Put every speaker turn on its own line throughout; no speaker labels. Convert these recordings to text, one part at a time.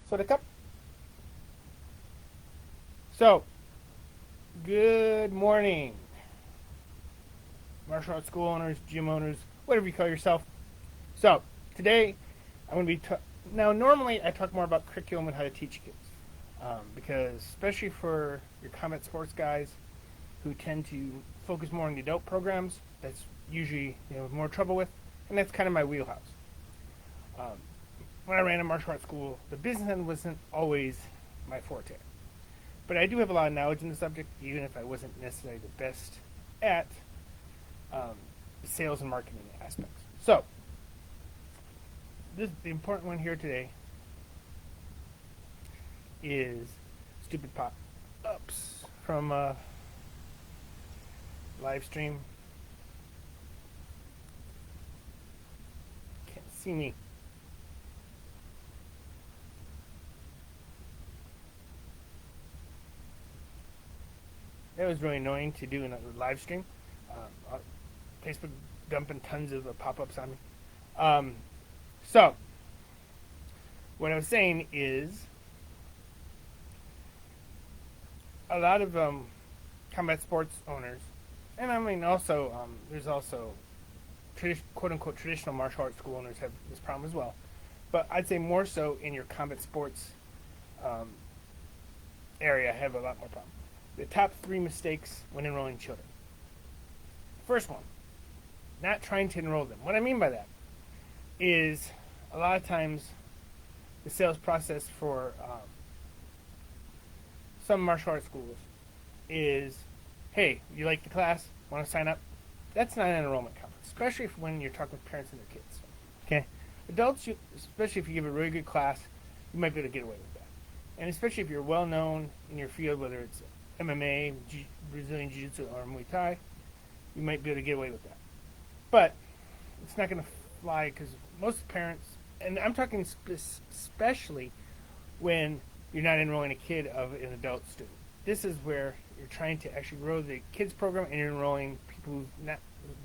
So the cup. So, good morning, martial arts school owners, gym owners, whatever you call yourself. So, today I'm going to be now. Normally, I talk more about curriculum and how to teach kids, because especially for your combat sports guys who tend to focus more on the adult programs, that's usually more trouble with, and that's kind of my wheelhouse. Um, when I ran a martial arts school, the business end wasn't always my forte. But I do have a lot of knowledge in the subject, even if I wasn't necessarily the best at the sales and marketing aspects. So, the important one here today is stupid pop-ups from live stream. Can't see me. That was really annoying to do in a live stream. Facebook dumping tons of pop-ups on me. So, what I was saying is a lot of combat sports owners, and I mean also there's also quote-unquote traditional martial arts school owners have this problem as well. But I'd say more so in your combat sports um, area have a lot more problem. The top 3 mistakes when enrolling children. First one, not trying to enroll them. What I mean by that is a lot of times the sales process for some martial arts schools is, hey, you like the class? Want to sign up? That's not an enrollment conference, especially when you're talking with parents and their kids. Okay, adults, especially if you give a really good class, you might be able to get away with that. And especially if you're well known in your field, whether it's MMA, Brazilian Jiu-Jitsu, or Muay Thai, you might be able to get away with that. But it's not going to fly because most parents, and I'm talking especially when you're not enrolling a kid of an adult student. This is where you're trying to actually grow the kids program and you're enrolling people who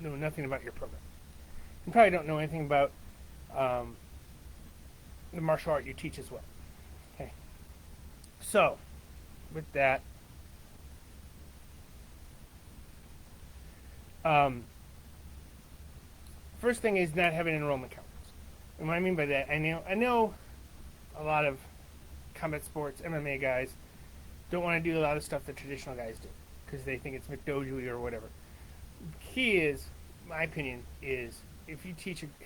know nothing about your program. You probably don't know anything about the martial art you teach as well. Okay. So, with that, first thing is not having an enrollment conference. And what I mean by that, I know a lot of combat sports MMA guys don't want to do a lot of stuff that traditional guys do because they think it's McDojoey or whatever. Key is, my opinion, is if you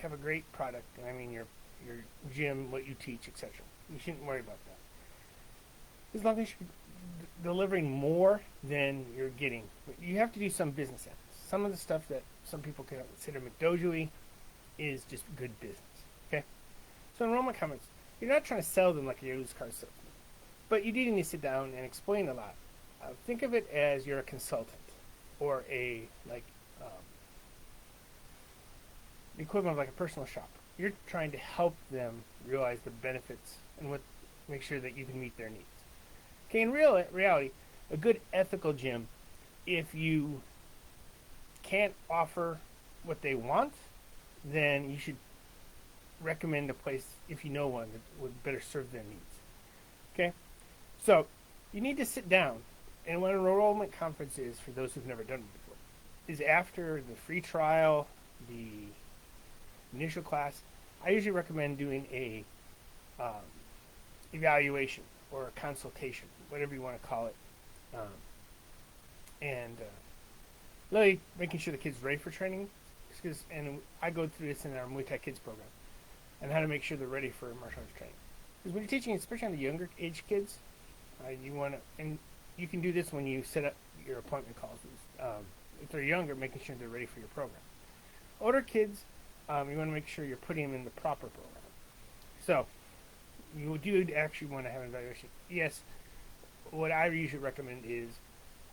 have a great product, and I mean your gym, what you teach, etc. You shouldn't worry about that. As long as you're delivering more than you're getting, you have to do some business ends. Some of the stuff that some people consider McDojoey is just good business. Okay, so enrollment comments. You're not trying to sell them like a used car salesman, but you do need to sit down and explain a lot. Think of it as you're a consultant or a the equivalent of like a personal shopper. You're trying to help them realize the benefits and make sure that you can meet their needs. Okay, in reality, a good ethical gym, if you can't offer what they want, then you should recommend a place, if you know one, that would better serve their needs. Okay? So, you need to sit down, and what an enrollment conference is, for those who've never done it before, is after the free trial, the initial class. I usually recommend doing a evaluation or a consultation, whatever you want to call it, and really making sure the kid's ready for training. And I go through this in our Muay Thai Kids program, and how to make sure they're ready for martial arts training. Because when you're teaching, especially on the younger age kids, you want to, and you can do this when you set up your appointment calls. If they're younger, making sure they're ready for your program. Older kids, you want to make sure you're putting them in the proper program. So, you do actually want to have an evaluation. Yes, what I usually recommend is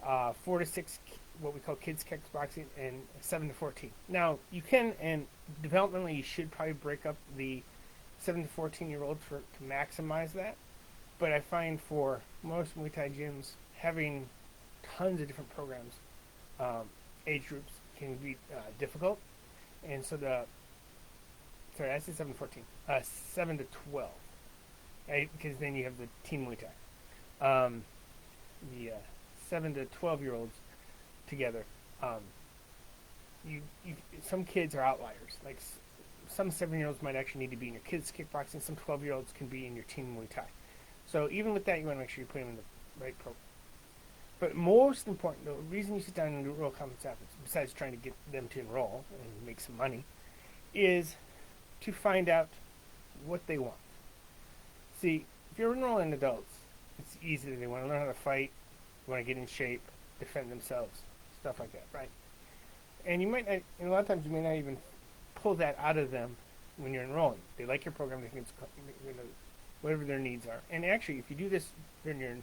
4 to 6, what we call kids kickboxing, and 7 to 14. Now, you can, and developmentally, you should probably break up the 7 to 14-year-olds to maximize that. But I find for most Muay Thai gyms, having tons of different programs, age groups, can be difficult. And so I said 7 to 14. 7 to 12. right? Because then you have the teen Muay Thai. The 7 to 12-year-olds together. Um, you some kids are outliers. Like some 7-year-olds might actually need to be in your kids kickboxing. Some 12-year-olds can be in your teen Muay Thai. So even with that, you want to make sure you put them in the right program. But most important, the reason you sit down and enroll common athletes, besides trying to get them to enroll and make some money, is to find out what they want. See, if you're enrolling adults, it's easy. They want to learn how to fight, they want to get in shape, defend themselves, stuff like that, right? And you might not, and a lot of times you may not even pull that out of them when you're enrolling. They like your program, they think it's, whatever their needs are. And actually, if you do this during your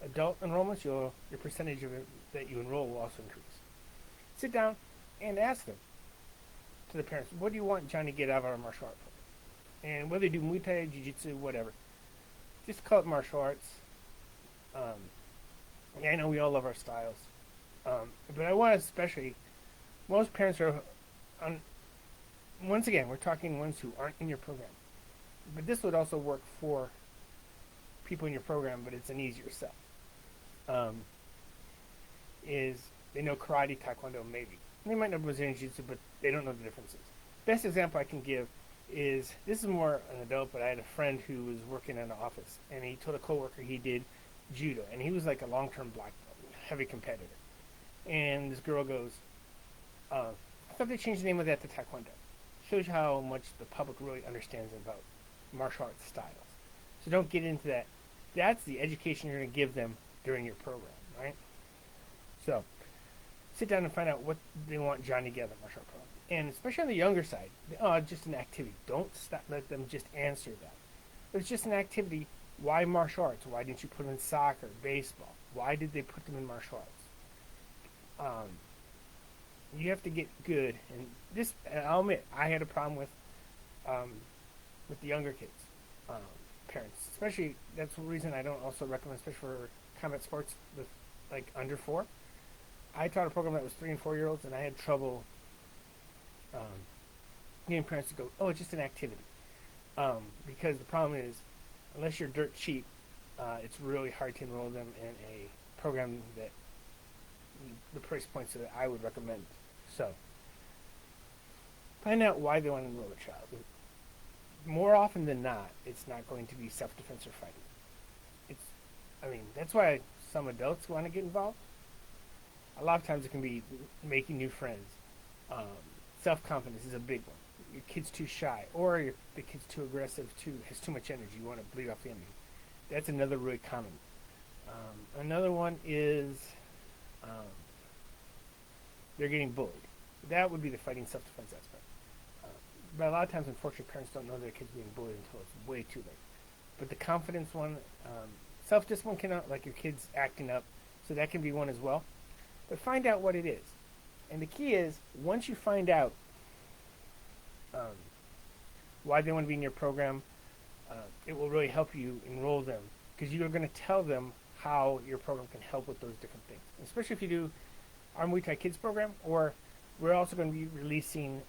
adult enrollments, your percentage of it that you enroll will also increase. Sit down and ask them, to the parents, what do you want Johnny to get out of our martial art program? And whether they do Muay Thai, Jiu-Jitsu, whatever, just call it martial arts. Yeah, I know we all love our styles, but I want to especially, most parents are, once again, we're talking ones who aren't in your program. But this would also work for people in your program, but it's an easier sell. Is they know karate, taekwondo, maybe. They might know Brazilian jiu-jitsu, but they don't know the differences. Best example I can give is, this is more an adult, but I had a friend who was working in an office, and he told a coworker he did judo, and he was like a long-term black belt, heavy competitor. And this girl goes, I thought they changed the name of that to taekwondo. Shows you how much the public really understands about martial arts styles. So don't get into that. That's the education you're going to give them during your program, right? So sit down and find out what they want Johnny to get out of the martial art program. And especially on the younger side, just an activity. Don't stop, let them just answer that. But it's just an activity. Why martial arts? Why didn't you put them in soccer, baseball? Why did they put them in martial arts? You have to get good. And this, and I'll admit, I had a problem with the younger kids, parents. Especially, that's the reason I don't also recommend, especially for combat sports with like under 4. I taught a program that was 3 and 4 year olds, and I had trouble getting parents to go, oh, it's just an activity. Because the problem is, unless you're dirt cheap, it's really hard to enroll them in a program that the price points that I would recommend. So, find out why they want to enroll a child. More often than not, it's not going to be self-defense or fighting. That's why some adults want to get involved. A lot of times it can be making new friends. Self-confidence is a big one. Your kid's too shy, or the kid's too aggressive, has too much energy. You want to bleed off the enemy. That's another really common. Another one is they're getting bullied. That would be the fighting self-defense aspect. But a lot of times, unfortunately, parents don't know their kids being bullied until it's way too late. But the confidence one, self-discipline cannot, like your kids acting up, so that can be one as well. But find out what it is. And the key is, once you find out why they want to be in your program, it will really help you enroll them, because you're going to tell them how your program can help with those different things. Especially if you do our Muay Thai Kids program, or we're also going to be releasing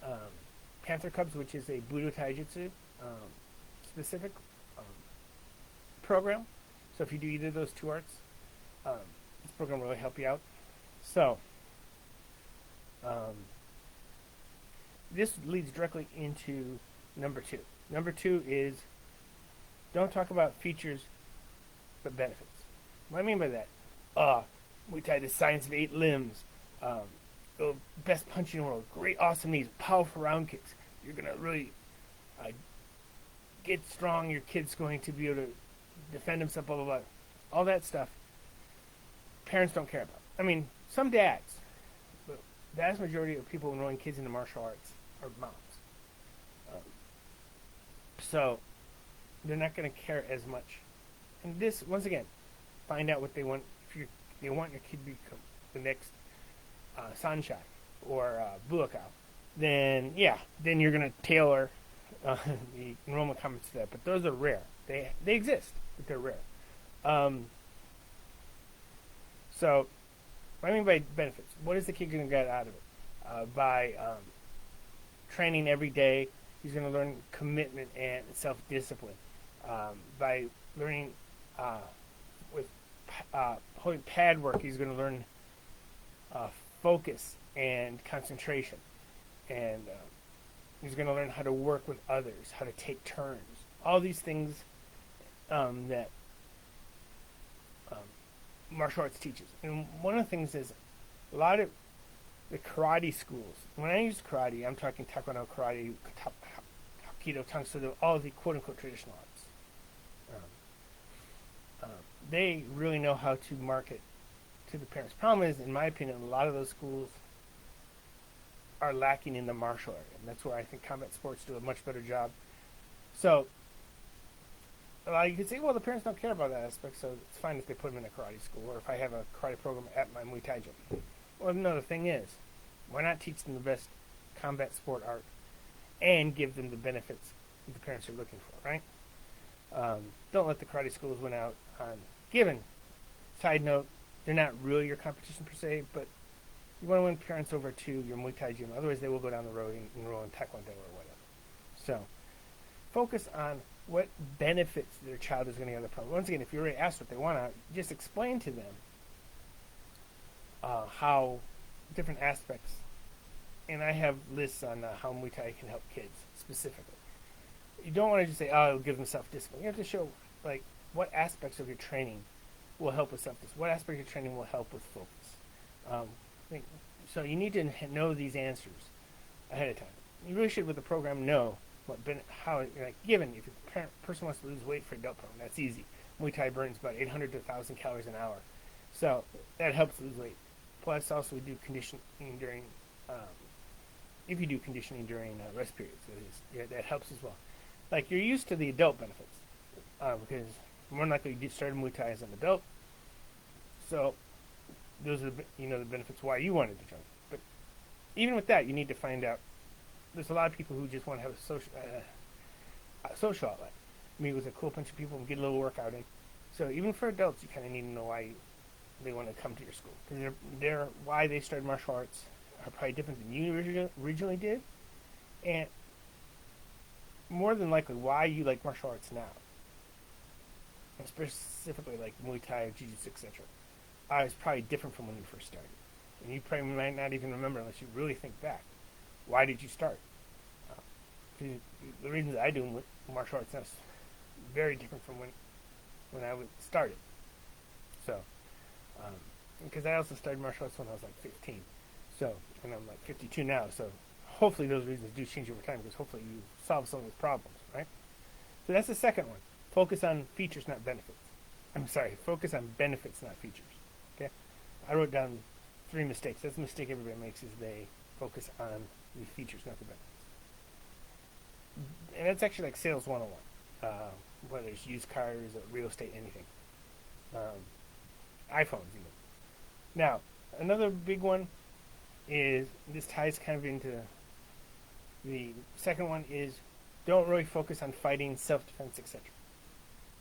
Panther Cubs, which is a Budo Taijutsu specific program. So if you do either of those two arts, this program will really help you out. So, this leads directly into number 2. Number 2 is, don't talk about features, but benefits. What I mean by that, Muay Thai, the science of 8 limbs, best punch in the world, great awesome knees, powerful round kicks. You're going to really get strong, your kid's going to be able to defend himself, blah, blah, blah. All that stuff, parents don't care about. I mean, some dads, but the vast majority of people enrolling kids into martial arts are moms. So, they're not going to care as much. And this, once again, find out what they want. If they want your kid to become the next Sunshine or Buakau, then you're going to tailor the enrollment comments to that. But those are rare. They exist, but they're rare. So, what I mean by benefits, what is the kid going to get out of it? By training every day, he's going to learn commitment and self-discipline. By learning with holding pad work, he's going to learn focus and concentration, and he's going to learn how to work with others, how to take turns, all these things that martial arts teaches. And one of the things is a lot of the karate schools. When I use karate, I'm talking taekwondo, karate, hapkido, tang soo do, all of the quote-unquote traditional arts. They really know how to market to the parents. Problem is, in my opinion, a lot of those schools are lacking in the martial area, and that's where I think combat sports do a much better job. So, you could say, well, the parents don't care about that aspect, so it's fine if they put them in a karate school, or if I have a karate program at my Muay Thai gym. Well, no, the thing is, why not teach them the best combat sport art and give them the benefits that the parents are looking for, right? Don't let the karate schools win out on given. Side note, they're not really your competition per se, but you want to win parents over to your Muay Thai gym. Otherwise, they will go down the road and enroll in Taekwondo or whatever. So, focus on what benefits their child is going to get out of the program. Once again, if you already asked what they want, just explain to them how different aspects, and I have lists on how Muay Thai can help kids specifically. You don't want to just say, oh, it'll give them self-discipline. You have to show, like, what aspects of your training will help with self-discipline. What aspect of your training will help with focus. So you need to know these answers ahead of time. You really should, with the program, know how, like, given, if a person wants to lose weight for a adult program, that's easy. Muay Thai burns about 800 to 1,000 calories an hour. So that helps lose weight. Plus, also, we do conditioning during, if you do conditioning during rest periods, that helps as well. Like, you're used to the adult benefits, because more than likely you started Muay Thai as an adult. So those are the benefits why you wanted to join. But even with that, you need to find out. There's a lot of people who just want to have a social outlet. Meet with a cool bunch of people and get a little workout in. So even for adults, you kind of need to know why they want to come to your school, because why they started martial arts are probably different than you originally did, and more than likely why you like martial arts now, and specifically like Muay Thai, Jiu-Jitsu, etc. Is probably different from when you first started, and you probably might not even remember unless you really think back. Why did you start? The reasons I do martial arts now is very different from when I started. So, because I also started martial arts when I was like 15, so, and I'm like 52 now. So, hopefully those reasons do change over time, because hopefully you solve some of those problems, right? So that's the second one. Focus on features, not benefits. I'm sorry. Focus on benefits, not features. Okay. I wrote down 3 mistakes. That's the mistake everybody makes, is they focus on the features, not the benefits. And that's actually like sales 101. Whether it's used cars or real estate, anything. iPhones even. Now, another big one is, this ties kind of into the second one, is don't really focus on fighting, self-defense, etc.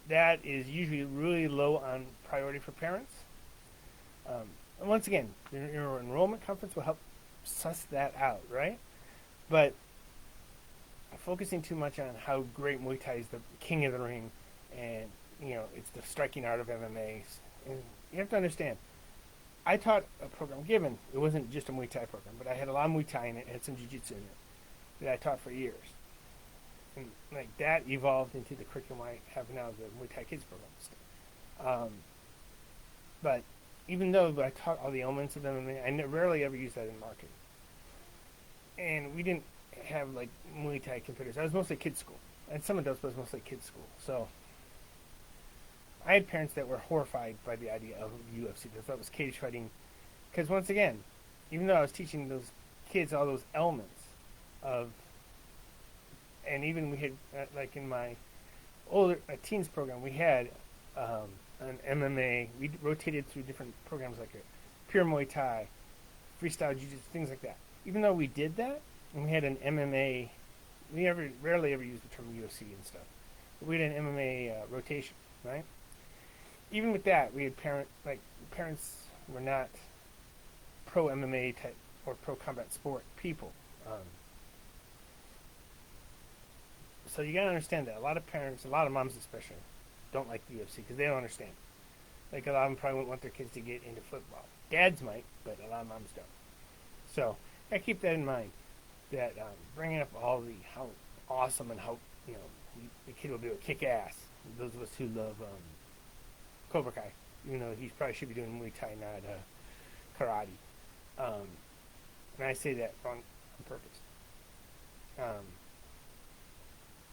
That is usually really low on priority for parents. And once again, your enrollment conference will help suss that out, right? But focusing too much on how great Muay Thai is the king of the ring, and it's the striking art of MMA. And you have to understand, I taught a program, given it wasn't just a Muay Thai program, but I had a lot of Muay Thai in it, and had some Jiu-Jitsu in it, that I taught for years. And like that evolved into the curriculum I have now, the Muay Thai Kids program. But even though I taught all the elements of MMA, I rarely ever used that in marketing. And we didn't have like Muay Thai competitors. I was mostly kids school, and some adults, but it was mostly kids school. So I had parents that were horrified by the idea of UFC. They thought it was cage fighting, because once again, even though I was teaching those kids all those elements of, and even we had like in my older teens program, we had an MMA. We rotated through different programs like pure Muay Thai, freestyle Jiu-Jitsu, things like that. Even though we did that, and we had an MMA, we rarely ever used the term UFC and stuff, but we had an MMA rotation, right? Even with that, we had parents were not pro MMA type or pro combat sport people. So you gotta understand that a lot of parents, a lot of moms especially, don't like the UFC because they don't understand. Like a lot of them probably won't want their kids to get into football. Dads might, but a lot of moms don't. So I keep that in mind. That bringing up all the how awesome and how the kid will be able to kick ass. Those of us who love Cobra Kai, he probably should be doing Muay Thai, not karate. And I say that wrong on purpose.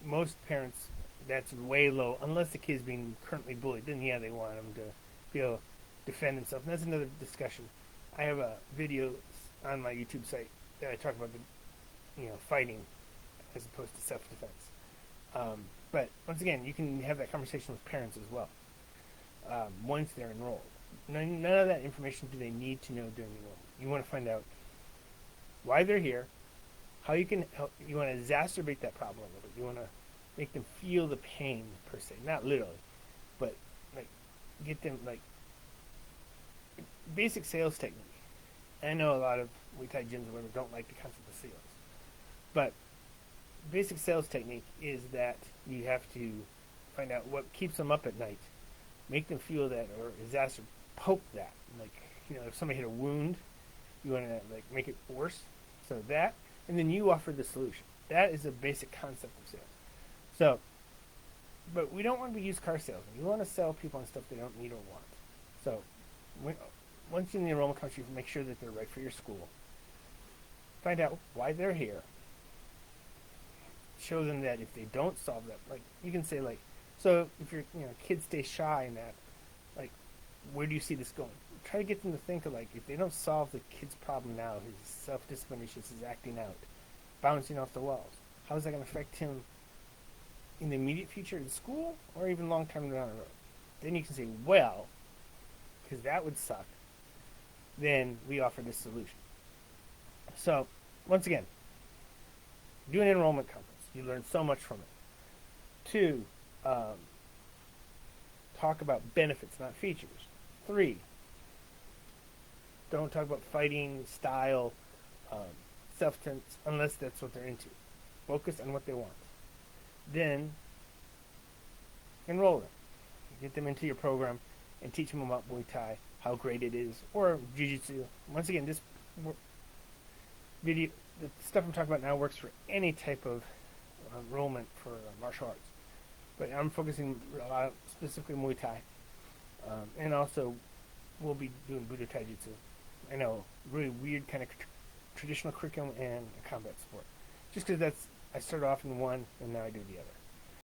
Most parents, that's way low, unless the kid's being currently bullied. Then yeah, they want him to be able to defend himself. And that's another discussion. I have a video on my YouTube site that I talk about fighting as opposed to self-defense. But once again, you can have that conversation with parents as well once they're enrolled. None of that information do they need to know during enrollment. You want to find out why they're here, how you can help. You want to exacerbate that problem a little bit. You want to make them feel the pain per se, not literally, but like get them like basic sales technique. I know a lot of Muay Thai gyms or whatever don't like the concept of sales, but basic sales technique is that you have to find out what keeps them up at night, make them feel that, or poke that. Like if somebody hit a wound, you want to like make it worse. So that, and then you offer the solution. That is a basic concept of sales. So, but we don't want to be used car salesmen. We want to sell people on stuff they don't need or want. So, once you're in the enrollment course, you make sure that they're right for your school. Find out why they're here. Show them that if they don't solve that, like you can say so if your kids stay shy and that, like, where do you see this going? Try to get them to think of if they don't solve the kid's problem now, his self-discipline issues, his acting out, bouncing off the walls, how is that going to affect him in the immediate future in school or even long term down the road? Then you can say, well, because that would suck, then we offer this solution. So, once again, do an enrollment conference. You learn so much from it. 2, talk about benefits, not features. 3, don't talk about fighting, style, self-defense, unless that's what they're into. Focus on what they want. Then, enroll them. Get them into your program and teach them about Muay Thai, how great it is, or Jiu-Jitsu. Once again, this video, the stuff I'm talking about now works for any type of enrollment for martial arts. But I'm focusing a lot specifically Muay Thai. And also, we'll be doing Budo Taijutsu. I know, really weird kind of traditional curriculum and a combat sport. Just because I started off in one and now I do the other.